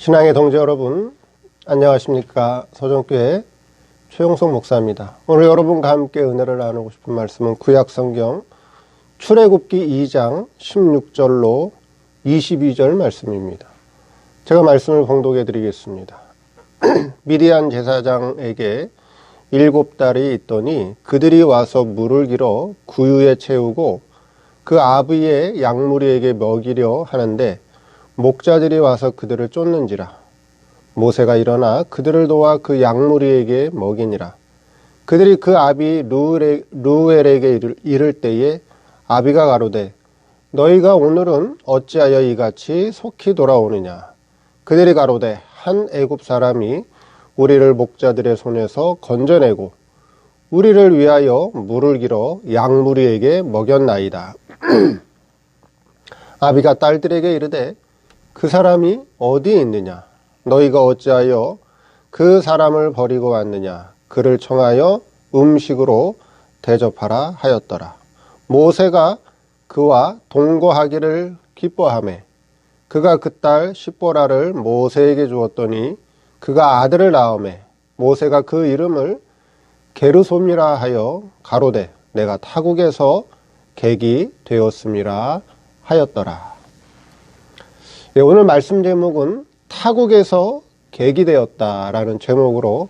신앙의 동지 여러분, 안녕하십니까. 서정교회 최용석 목사입니다. 오늘 여러분과 함께 은혜를 나누고 싶은 말씀은 구약성경 출애굽기 2장 16절로 22절 말씀입니다. 제가 말씀을 봉독해 드리겠습니다. 미디안 제사장에게 7달이 있더니 그들이 와서 물을 길어 구유에 채우고 그 아비의 양무리에게 먹이려 하는데 목자들이 와서 그들을 쫓는지라. 모세가 일어나 그들을 도와 그 양무리에게 먹이니라. 그들이 그 아비 루엘에게 이를 때에 아비가 가로되 너희가 오늘은 어찌하여 이같이 속히 돌아오느냐. 그들이 가로되 한 애굽 사람이 우리를 목자들의 손에서 건져내고 우리를 위하여 물을 길어 양무리에게 먹였나이다. 아비가 딸들에게 이르되 그 사람이 어디에 있느냐? 너희가 어찌하여 그 사람을 버리고 왔느냐? 그를 청하여 음식으로 대접하라 하였더라. 모세가 그와 동거하기를 기뻐하매 그가 그 딸 십보라를 모세에게 주었더니 그가 아들을 낳으매 모세가 그 이름을 게르솜이라 하여 가로되 내가 타국에서 객이 되었음이라 하였더라. 네, 오늘 말씀 제목은 타국에서 객이 되었다라는 제목으로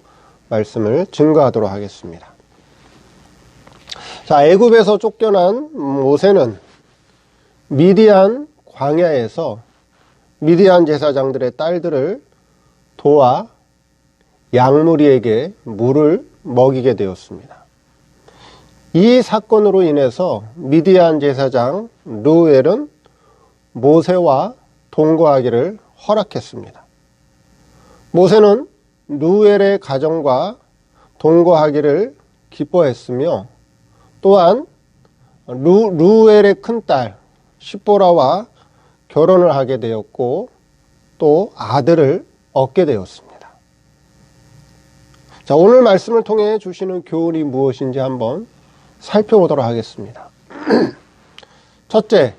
말씀을 증거하도록 하겠습니다. 자, 애굽에서 쫓겨난 모세는 미디안 광야에서 미디안 제사장들의 딸들을 도와 양무리에게 물을 먹이게 되었습니다. 이 사건으로 인해서 미디안 제사장 루엘은 모세와 동거하기를 허락했습니다. 모세는 루엘의 가정과 동거하기를 기뻐했으며 또한 루엘의 큰딸 십보라와 결혼을 하게 되었고 또 아들을 얻게 되었습니다. 자, 오늘 말씀을 통해 주시는 교훈이 무엇인지 한번 살펴보도록 하겠습니다. 첫째,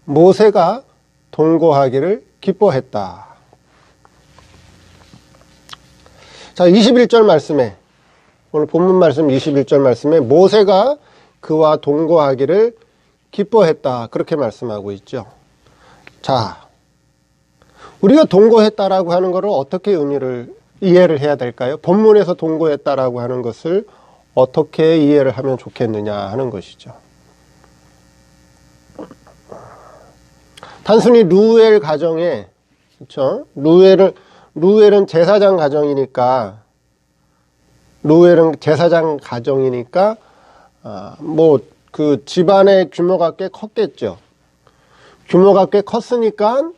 모세가 동거하기를 기뻐했다. 자, 21절 말씀에, 오늘 본문 말씀 21절 말씀에 모세가 그와 동거하기를 기뻐했다. 그렇게 말씀하고 있죠. 자, 우리가 동거했다라고 하는 것을 어떻게 이해를 해야 될까요? 본문에서 동거했다라고 하는 것을 어떻게 이해를 하면 좋겠느냐 하는 것이죠. 단순히 루엘 가정에, 그렇죠? 루엘은 제사장 가정이니까, 그 집안의 규모가 꽤 컸겠죠. 규모가 꽤 컸으니까,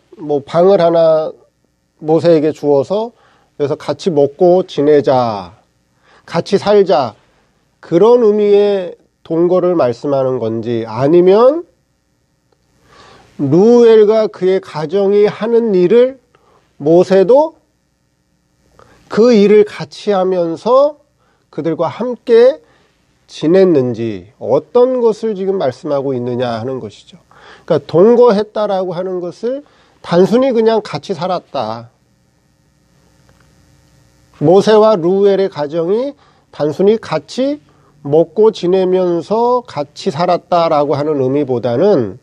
방을 하나 모세에게 주어서, 그래서 같이 먹고 지내자, 같이 살자, 그런 의미의 동거를 말씀하는 건지, 아니면, 루엘과 그의 가정이 하는 일을 모세도 그 일을 같이 하면서 그들과 함께 지냈는지 어떤 것을 지금 말씀하고 있느냐 하는 것이죠. 그러니까 동거했다라고 하는 것을 단순히 그냥 같이 살았다. 모세와 루엘의 가정이 단순히 같이 먹고 지내면서 같이 살았다라고 하는 의미보다는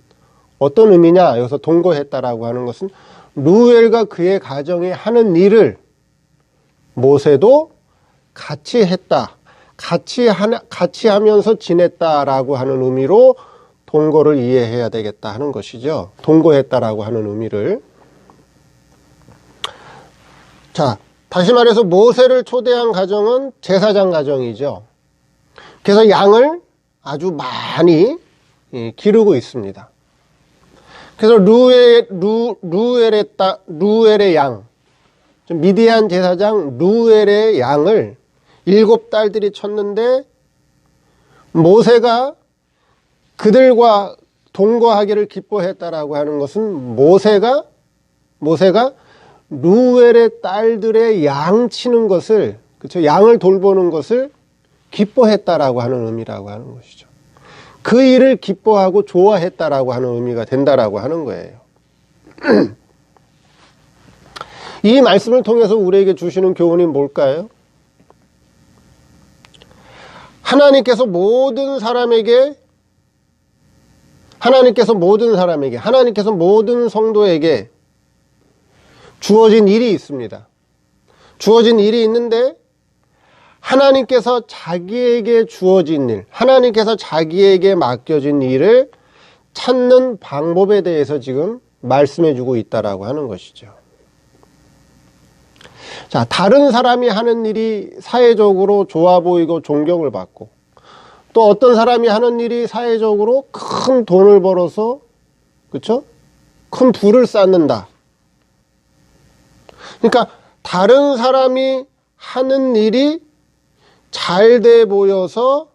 어떤 의미냐? 여기서 동거했다라고 하는 것은 루엘과 그의 가정이 하는 일을 모세도 같이 했다. 같이 하면서 지냈다라고 하는 의미로 동거를 이해해야 되겠다 하는 것이죠. 동거했다라고 하는 의미를. 자, 다시 말해서 모세를 초대한 가정은 제사장 가정이죠. 그래서 양을 아주 많이 기르고 있습니다. 그래서 루엘의 양, 미디안 제사장 루엘의 양을 7딸들이 쳤는데 모세가 그들과 동거하기를 기뻐했다라고 하는 것은 모세가 루엘의 딸들의 양 치는 것을, 그렇죠? 양을 돌보는 것을 기뻐했다라고 하는 의미라고 하는 것이죠. 그 일을 기뻐하고 좋아했다라고 하는 의미가 된다라고 하는 거예요. 이 말씀을 통해서 우리에게 주시는 교훈이 뭘까요? 하나님께서 모든 성도에게 주어진 일이 있습니다. 주어진 일이 있는데 하나님께서 자기에게 주어진 일, 하나님께서 자기에게 맡겨진 일을 찾는 방법에 대해서 지금 말씀해 주고 있다라고 하는 것이죠. 자, 다른 사람이 하는 일이 사회적으로 좋아 보이고 존경을 받고, 또 어떤 사람이 하는 일이 사회적으로 큰 돈을 벌어서, 그쵸? 큰 부를 쌓는다. 그러니까 다른 사람이 하는 일이 잘 돼 보여서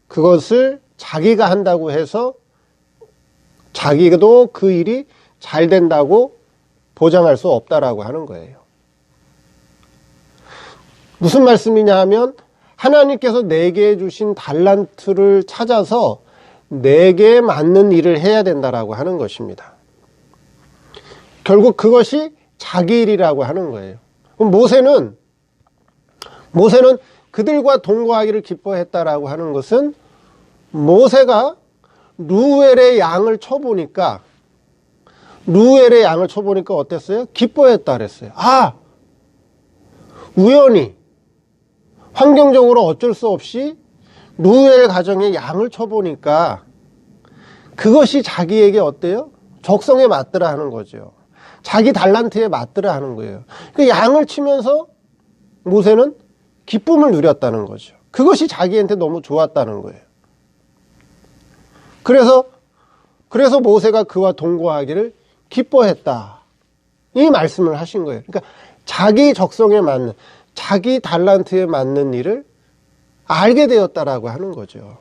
그것을 자기가 한다고 해서 자기도 그 일이 잘 된다고 보장할 수 없다라고 하는 거예요. 무슨 말씀이냐 하면 하나님께서 내게 주신 달란트를 찾아서 내게 맞는 일을 해야 된다라고 하는 것입니다. 결국 그것이 자기 일이라고 하는 거예요. 그럼 모세는 그들과 동거하기를 기뻐했다라고 하는 것은 모세가 루엘의 양을 쳐보니까 어땠어요? 기뻐했다 그랬어요. 아, 우연히 환경적으로 어쩔 수 없이 루엘 가정의 양을 쳐보니까 그것이 자기에게 어때요? 적성에 맞더라 하는 거죠. 자기 달란트에 맞더라 하는 거예요. 그 양을 치면서 모세는 기쁨을 누렸다는 거죠. 그것이 자기한테 너무 좋았다는 거예요. 그래서 모세가 그와 동거하기를 기뻐했다. 이 말씀을 하신 거예요. 그러니까 자기 적성에 맞는, 자기 달란트에 맞는 일을 알게 되었다라고 하는 거죠.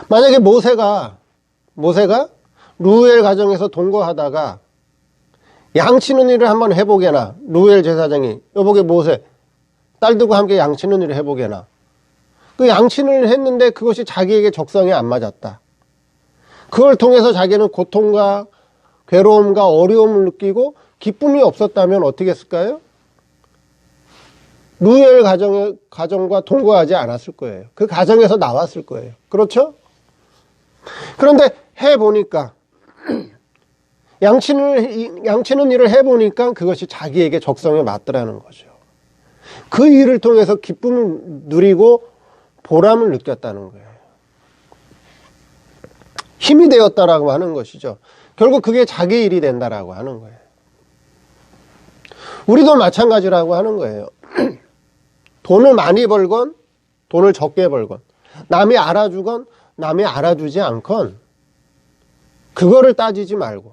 만약에 모세가 루엘 가정에서 동거하다가 양치는 일을 한번 해보게나, 루엘 제사장이 여보게 모세 딸들과 함께 양치는 일을 해보게나, 그 양치는 했는데 그것이 자기에게 적성에 안 맞았다. 그걸 통해서 자기는 고통과 괴로움과 어려움을 느끼고 기쁨이 없었다면 어떻게 했을까요? 루엘 가정과 동거하지 않았을 거예요. 그 가정에서 나왔을 거예요. 그렇죠? 그런데 해보니까 양치는 일을 해보니까 그것이 자기에게 적성에 맞더라는 거죠. 그 일을 통해서 기쁨을 누리고 보람을 느꼈다는 거예요. 힘이 되었다라고 하는 것이죠. 결국 그게 자기 일이 된다라고 하는 거예요. 우리도 마찬가지라고 하는 거예요. 돈을 많이 벌건 돈을 적게 벌건 남이 알아주건 남이 알아주지 않건 그걸 따지지 말고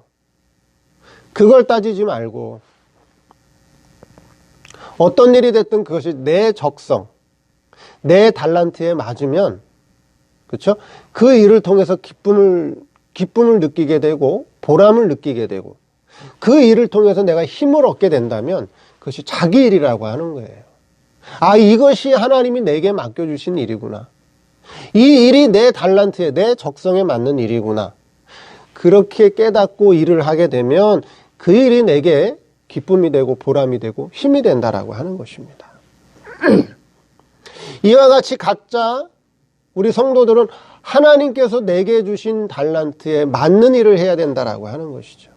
어떤 일이 됐든 그것이 내 적성, 내 달란트에 맞으면, 그렇죠? 그 일을 통해서 기쁨을 느끼게 되고 보람을 느끼게 되고 그 일을 통해서 내가 힘을 얻게 된다면 그것이 자기 일이라고 하는 거예요. 아, 이것이 하나님이 내게 맡겨주신 일이구나. 이 일이 내 달란트에, 내 적성에 맞는 일이구나. 그렇게 깨닫고 일을 하게 되면 그 일이 내게 기쁨이 되고 보람이 되고 힘이 된다라고 하는 것입니다. 이와 같이 각자 우리 성도들은 하나님께서 내게 주신 달란트에 맞는 일을 해야 된다라고 하는 것이죠.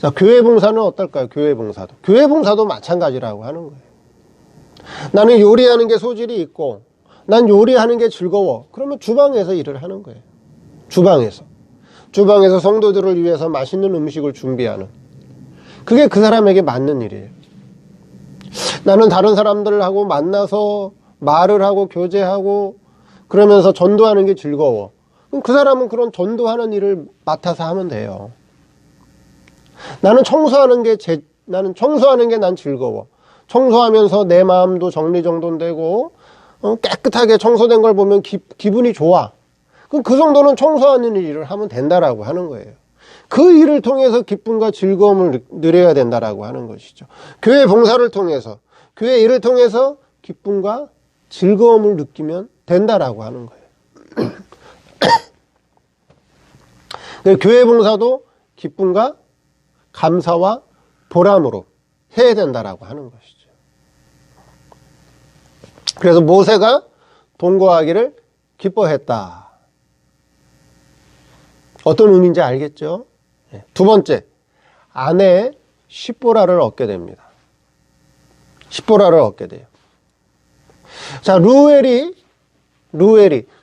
자, 교회 봉사는 어떨까요? 교회 봉사도 마찬가지라고 하는 거예요. 나는 요리하는 게 소질이 있고 난 요리하는 게 즐거워. 그러면 주방에서 일을 하는 거예요. 주방에서 성도들을 위해서 맛있는 음식을 준비하는, 그게 그 사람에게 맞는 일이에요. 나는 다른 사람들하고 만나서 말을 하고 교제하고 그러면서 전도하는 게 즐거워. 그럼 그 사람은 그런 전도하는 일을 맡아서 하면 돼요. 나는 청소하는 게 난 즐거워. 청소하면서 내 마음도 정리정돈되고 깨끗하게 청소된 걸 보면 기분이 좋아. 그럼 그 정도는 청소하는 일을 하면 된다라고 하는 거예요. 그 일을 통해서 기쁨과 즐거움을 누려야 된다라고 하는 것이죠. 교회 봉사를 통해서, 교회 일을 통해서 기쁨과 즐거움을 느끼면 된다라고 하는 거예요. 교회 봉사도 기쁨과 감사와 보람으로 해야 된다라고 하는 것이죠. 그래서 모세가 동거하기를 기뻐했다. 어떤 의미인지 알겠죠? 두 번째, 아내의 십보라를 얻게 됩니다. 십보라를 얻게 돼요. 자, 루엘이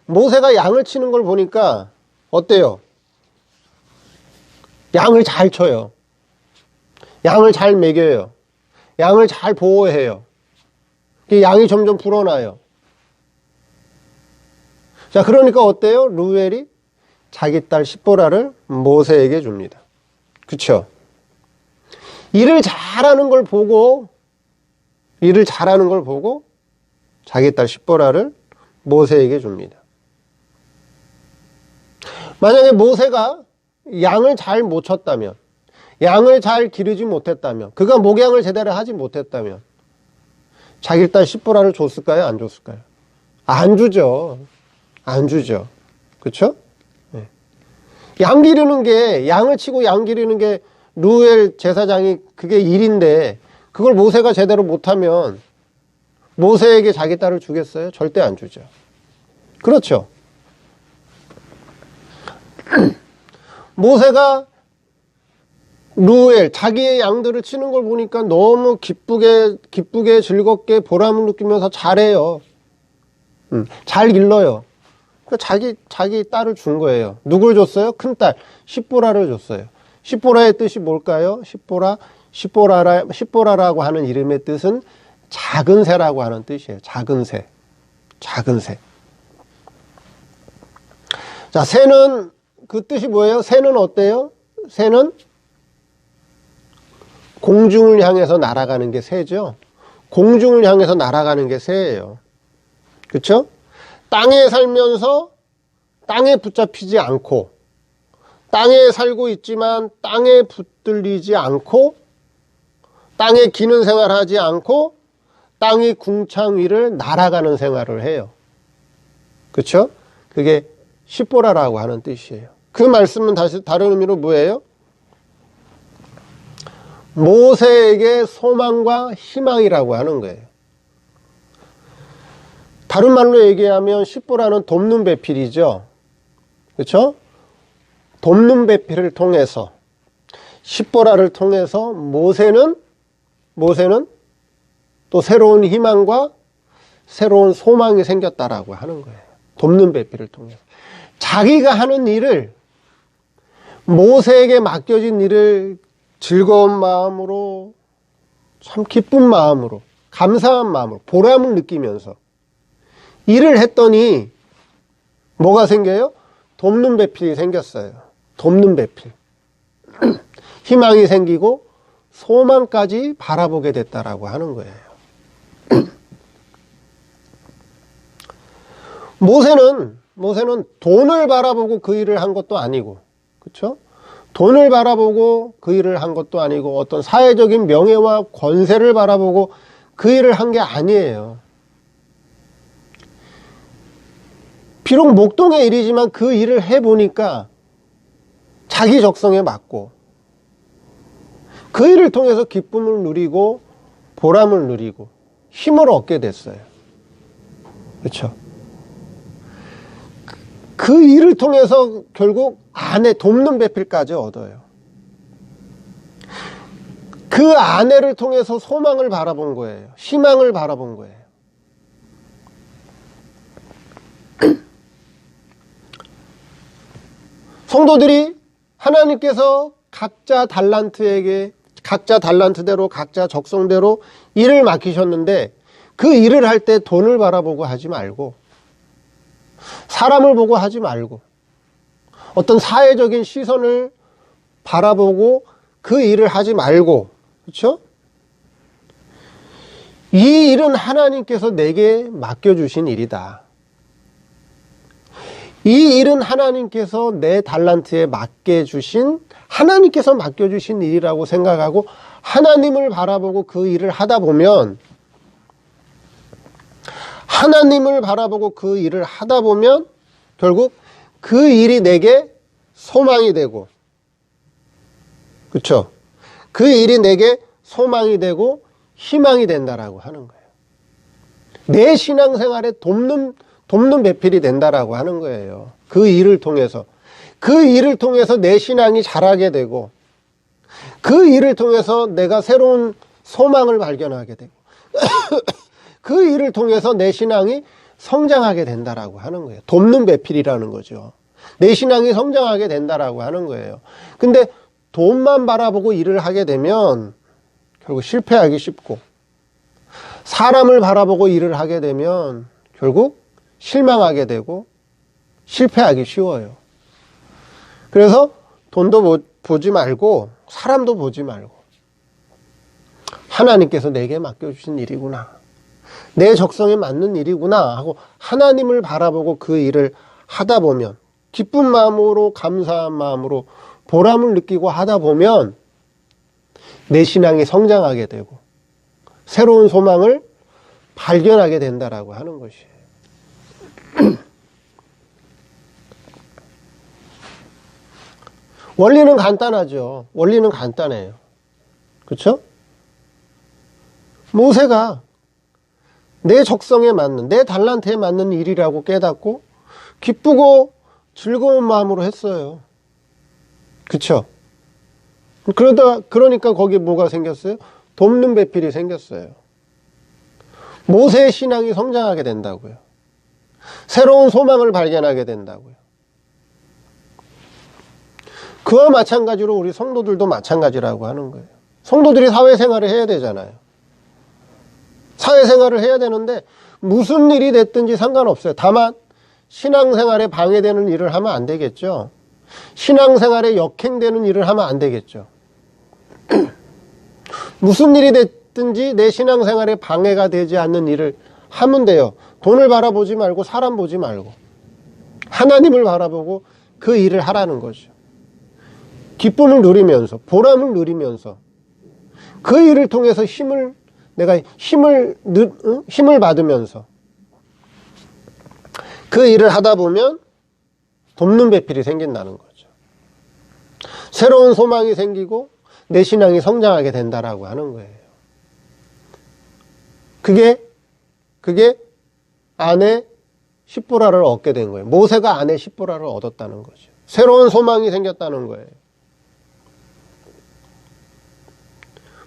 모세가 양을 치는 걸 보니까 어때요? 양을 잘 쳐요. 양을 잘 먹여요. 양을 잘 보호해요. 양이 점점 불어나요. 자, 그러니까 어때요? 루엘이 자기 딸 십보라를 모세에게 줍니다. 그쵸? 일을 잘하는 걸 보고 자기 딸 십보라를 모세에게 줍니다. 만약에 모세가 양을 잘 못 쳤다면, 양을 잘 기르지 못했다면, 그가 목양을 제대로 하지 못했다면 자기 딸 십보라를 줬을까요? 안 줬을까요? 안 주죠. 안 주죠. 그렇죠? 네. 양 기르는 게, 양을 치고 양 기르는 게 루엘 제사장이 그게 일인데 그걸 모세가 제대로 못하면 모세에게 자기 딸을 주겠어요? 절대 안 주죠. 그렇죠? 모세가 루엘 자기의 양들을 치는 걸 보니까 너무 기쁘게 즐겁게 보람을 느끼면서 잘해요. 잘 길러요. 그러니까 자기 딸을 준 거예요. 누굴 줬어요? 큰딸 십보라를 줬어요. 십보라의 뜻이 뭘까요? 십보라라고 하는 이름의 뜻은 작은 새라고 하는 뜻이에요. 작은 새. 자, 새는 그 뜻이 뭐예요? 새는 어때요? 새는 공중을 향해서 날아가는 게 새죠. 공중을 향해서 날아가는 게 새예요. 그렇죠? 땅에 살면서 땅에 붙잡히지 않고, 땅에 살고 있지만 땅에 붙들리지 않고, 땅에 기는 생활하지 않고 땅이 궁창 위를 날아가는 생활을 해요. 그렇죠? 그게 십보라라고 하는 뜻이에요. 그 말씀은 다른 의미로 뭐예요? 모세에게 소망과 희망이라고 하는 거예요. 다른 말로 얘기하면 십보라는 돕는 배필이죠. 그렇죠? 돕는 배필을 통해서, 십보라를 통해서 모세는 또 새로운 희망과 새로운 소망이 생겼다라고 하는 거예요. 돕는 배필을 통해서. 자기가 하는 일을, 모세에게 맡겨진 일을 즐거운 마음으로, 참 기쁜 마음으로, 감사한 마음으로, 보람을 느끼면서 일을 했더니 뭐가 생겨요? 돕는 배필이 생겼어요. 돕는 배필. 희망이 생기고 소망까지 바라보게 됐다라고 하는 거예요. 모세는 돈을 바라보고 그 일을 한 것도 아니고, 그렇죠? 돈을 바라보고 그 일을 한 것도 아니고, 어떤 사회적인 명예와 권세를 바라보고 그 일을 한 게 아니에요. 비록 목동의 일이지만 그 일을 해보니까 자기 적성에 맞고, 그 일을 통해서 기쁨을 누리고 보람을 누리고 힘을 얻게 됐어요. 그렇죠? 그 일을 통해서 결국 아내 돕는 배필까지 얻어요. 그 아내를 통해서 소망을 바라본 거예요. 희망을 바라본 거예요. 성도들이 하나님께서 각자 달란트대로 각자 적성대로 일을 맡기셨는데, 그 일을 할 때 돈을 바라보고 하지 말고, 사람을 보고 하지 말고, 어떤 사회적인 시선을 바라보고 그 일을 하지 말고, 그렇죠? 이 일은 하나님께서 내게 맡겨주신 일이다. 이 일은 하나님께서 내 달란트에 하나님께서 맡겨주신 일이라고 생각하고 하나님을 바라보고 그 일을 하다 보면, 결국 그 일이 내게 소망이 되고, 그렇죠? 그 일이 내게 소망이 되고 희망이 된다라고 하는 거예요. 내 신앙생활에 돕는 배필이 된다라고 하는 거예요. 그 일을 통해서. 그 일을 통해서 내 신앙이 자라게 되고, 그 일을 통해서 내가 새로운 소망을 발견하게 되고, 그 일을 통해서 내 신앙이 성장하게 된다라고 하는 거예요. 돕는 배필이라는 거죠. 내 신앙이 성장하게 된다라고 하는 거예요. 근데 돈만 바라보고 일을 하게 되면 결국 실패하기 쉽고, 사람을 바라보고 일을 하게 되면 결국 실망하게 되고 실패하기 쉬워요. 그래서 돈도 보지 말고 사람도 보지 말고 하나님께서 내게 맡겨주신 일이구나, 내 적성에 맞는 일이구나 하고 하나님을 바라보고 그 일을 하다 보면, 기쁜 마음으로 감사한 마음으로 보람을 느끼고 하다 보면 내 신앙이 성장하게 되고 새로운 소망을 발견하게 된다라고 하는 것이에요. 원리는 간단하죠. 원리는 간단해요. 그렇죠? 모세가 내 적성에 맞는, 내 달란트에 맞는 일이라고 깨닫고 기쁘고 즐거운 마음으로 했어요. 그렇죠? 그러니까 거기에 뭐가 생겼어요? 돕는 배필이 생겼어요. 모세의 신앙이 성장하게 된다고요. 새로운 소망을 발견하게 된다고요. 그와 마찬가지로 우리 성도들도 마찬가지라고 하는 거예요. 성도들이 사회생활을 해야 되잖아요. 사회생활을 해야 되는데 무슨 일이 됐든지 상관없어요. 다만 신앙생활에 방해되는 일을 하면 안 되겠죠. 신앙생활에 역행되는 일을 하면 안 되겠죠. 무슨 일이 됐든지 내 신앙생활에 방해가 되지 않는 일을 하면 돼요. 돈을 바라보지 말고 사람 보지 말고 하나님을 바라보고 그 일을 하라는 거죠. 기쁨을 누리면서, 보람을 누리면서 그 일을 통해서 내가 힘을 받으면서 그 일을 하다 보면 돕는 배필이 생긴다는 거죠. 새로운 소망이 생기고 내 신앙이 성장하게 된다라고 하는 거예요. 그게 아내 십보라를 얻게 된 거예요. 모세가 아내 십보라를 얻었다는 거죠. 새로운 소망이 생겼다는 거예요.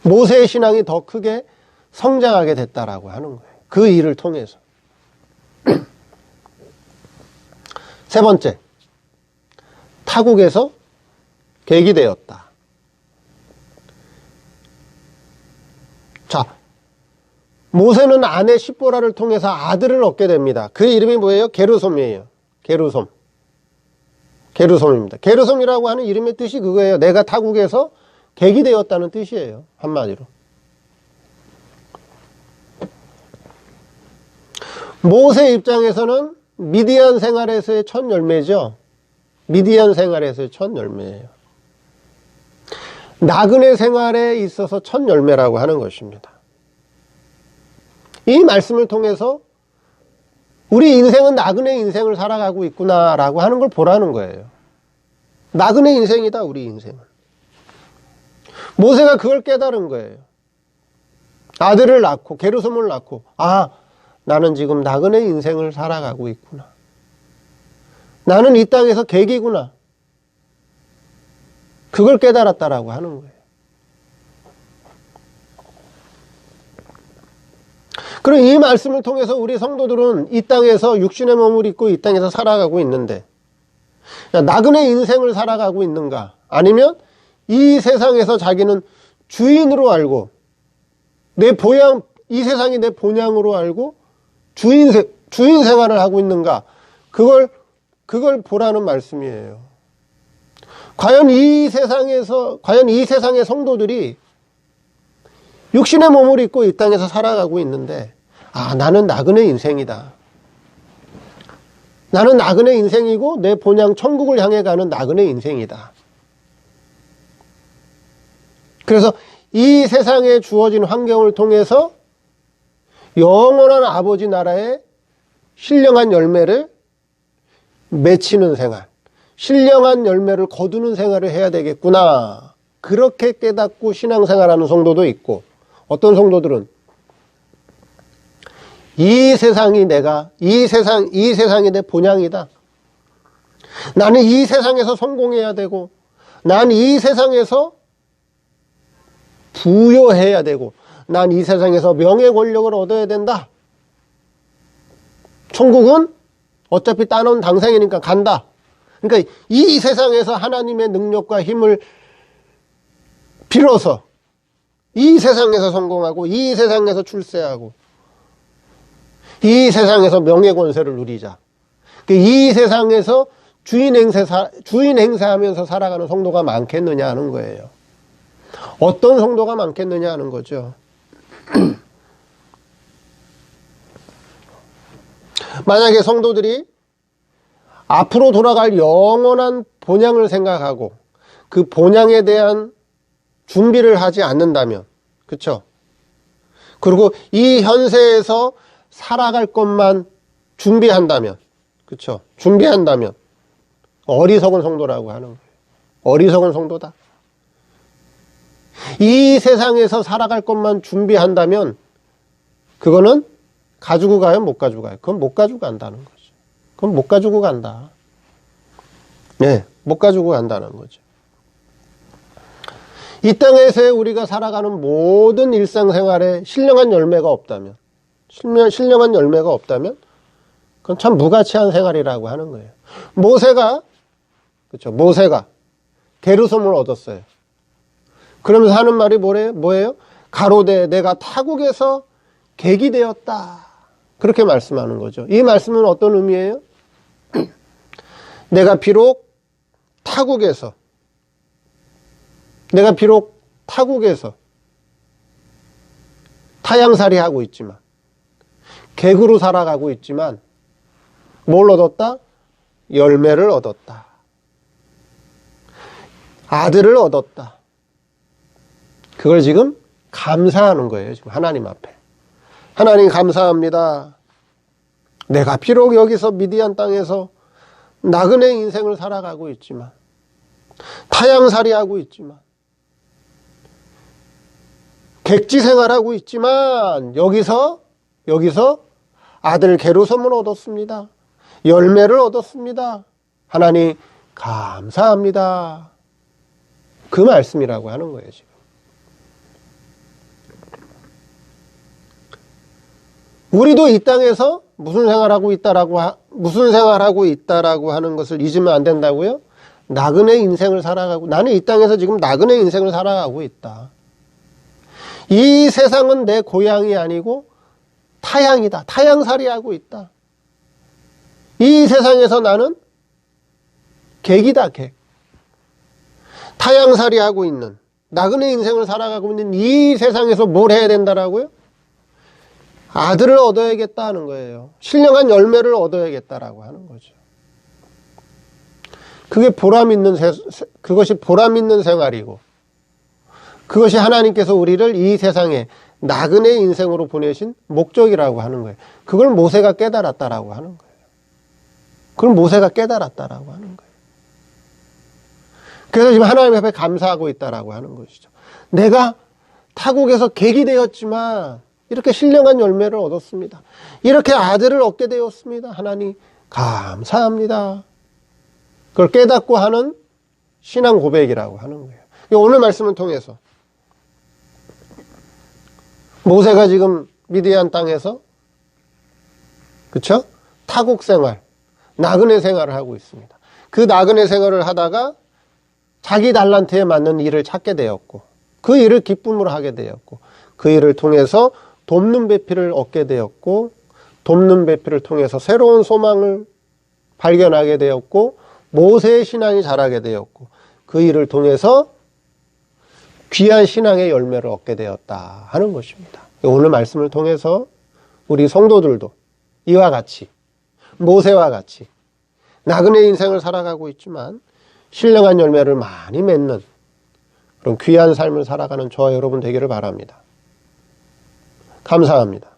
모세의 신앙이 더 크게 성장하게 됐다라고 하는 거예요. 그 일을 통해서. 세 번째, 타국에서 객이 되었다. 자, 모세는 아내 십보라를 통해서 아들을 얻게 됩니다. 그 이름이 뭐예요? 게르솜이에요. 게르솜입니다. 게르솜이라고 하는 이름의 뜻이 그거예요. 내가 타국에서 객이 되었다는 뜻이에요. 한마디로. 모세 입장에서는 미디안 생활에서의 첫 열매죠. 미디안 생활에서의 첫 열매예요. 나그네 생활에 있어서 첫 열매라고 하는 것입니다. 이 말씀을 통해서 우리 인생은 나그네 인생을 살아가고 있구나라고 하는 걸 보라는 거예요. 나그네 인생이다, 우리 인생은. 모세가 그걸 깨달은 거예요. 아들을 낳고 게르솜을 낳고, 나는 지금 나그네 인생을 살아가고 있구나. 나는 이 땅에서 객이구나. 그걸 깨달았다라고 하는 거예요. 그럼 이 말씀을 통해서 우리 성도들은 이 땅에서 육신의 몸을 입고 이 땅에서 살아가고 있는데, 나그네 인생을 살아가고 있는가? 아니면 이 세상에서 자기는 주인으로 알고 이 세상이 내 본향으로 알고 주인 생활을 하고 있는가? 그걸 보라는 말씀이에요. 과연 이 세상의 성도들이 육신의 몸을 입고 이 땅에서 살아가고 있는데, 나는 나그네 인생이다. 나는 나그네 인생이고 내 본향 천국을 향해 가는 나그네 인생이다. 그래서 이 세상에 주어진 환경을 통해서 영원한 아버지 나라의 신령한 열매를 맺히는 생활, 신령한 열매를 거두는 생활을 해야 되겠구나 그렇게 깨닫고 신앙생활하는 성도도 있고, 어떤 성도들은 이 세상이 내 본향이다. 나는 이 세상에서 성공해야 되고, 난 이 세상에서 부여해야 되고, 난 이 세상에서 명예 권력을 얻어야 된다. 천국은 어차피 따놓은 당상이니까 간다. 그러니까 이 세상에서 하나님의 능력과 힘을 빌어서 이 세상에서 성공하고, 이 세상에서 출세하고, 이 세상에서 명예 권세를 누리자. 이 세상에서 주인 행세하면서 살아가는 성도가 많겠느냐 하는 거예요. 어떤 성도가 많겠느냐 하는 거죠. 만약에 성도들이 앞으로 돌아갈 영원한 본향을 생각하고 그 본향에 대한 준비를 하지 않는다면, 그렇죠? 그리고 이 현세에서 살아갈 것만 준비한다면, 그렇죠? 준비한다면 어리석은 성도라고 하는 거예요. 어리석은 성도다. 이 세상에서 살아갈 것만 준비한다면 그거는 가지고 가요? 못 가지고 가요? 그건 못 가지고 간다는 거죠. 그건 못 가지고 간다. 네, 못 가지고 간다는 거죠. 이 땅에서의 우리가 살아가는 모든 일상생활에 신령한 열매가 없다면, 신령한 열매가 없다면 그건 참 무가치한 생활이라고 하는 거예요. 모세가, 그렇죠? 모세가 게르솜을 얻었어요. 그러면서 하는 말이 뭐예요? 가로되 내가 타국에서 객이 되었다. 그렇게 말씀하는 거죠. 이 말씀은 어떤 의미예요? 내가 비록 타국에서 타양살이 하고 있지만, 객으로 살아가고 있지만 뭘 얻었다? 열매를 얻었다. 아들을 얻었다. 그걸 지금 감사하는 거예요. 지금 하나님 앞에. 하나님 감사합니다. 내가 비록 여기서 미디안 땅에서 나그네 인생을 살아가고 있지만, 타양살이 하고 있지만, 객지 생활하고 있지만, 여기서 아들 게르솜을 얻었습니다. 열매를 얻었습니다. 하나님 감사합니다. 그 말씀이라고 하는 거예요, 지금. 우리도 이 땅에서 무슨 생활하고 있다라고 하는 것을 잊으면 안 된다고요? 나그네 인생을 살아가고, 나는 이 땅에서 지금 나그네 인생을 살아가고 있다. 이 세상은 내 고향이 아니고 타양이다. 타양살이 하고 있다. 이 세상에서 나는 객이다, 객. 타양살이 하고 있는, 나그네 인생을 살아가고 있는 이 세상에서 뭘 해야 된다라고요? 아들을 얻어야겠다 하는 거예요. 신령한 열매를 얻어야겠다라고 하는 거죠. 그것이 보람 있는 생활이고, 그것이 하나님께서 우리를 이 세상에 나그네 인생으로 보내신 목적이라고 하는 거예요. 그걸 모세가 깨달았다라고 하는 거예요. 그걸 모세가 깨달았다라고 하는 거예요. 그래서 지금 하나님 앞에 감사하고 있다라고 하는 것이죠. 내가 타국에서 객이 되었지만 이렇게 신령한 열매를 얻었습니다. 이렇게 아들을 얻게 되었습니다. 하나님 감사합니다. 그걸 깨닫고 하는 신앙 고백이라고 하는 거예요. 오늘 말씀을 통해서 모세가 지금 미디안 땅에서, 그렇죠? 타국 생활, 나그네 생활을 하고 있습니다. 그 나그네 생활을 하다가 자기 달란트에 맞는 일을 찾게 되었고, 그 일을 기쁨으로 하게 되었고, 그 일을 통해서 돕는 배필을 얻게 되었고, 돕는 배필을 통해서 새로운 소망을 발견하게 되었고, 모세의 신앙이 자라게 되었고, 그 일을 통해서 귀한 신앙의 열매를 얻게 되었다 하는 것입니다. 오늘 말씀을 통해서 우리 성도들도 이와 같이, 모세와 같이 나그네 인생을 살아가고 있지만 신령한 열매를 많이 맺는 그런 귀한 삶을 살아가는 저와 여러분 되기를 바랍니다. 감사합니다.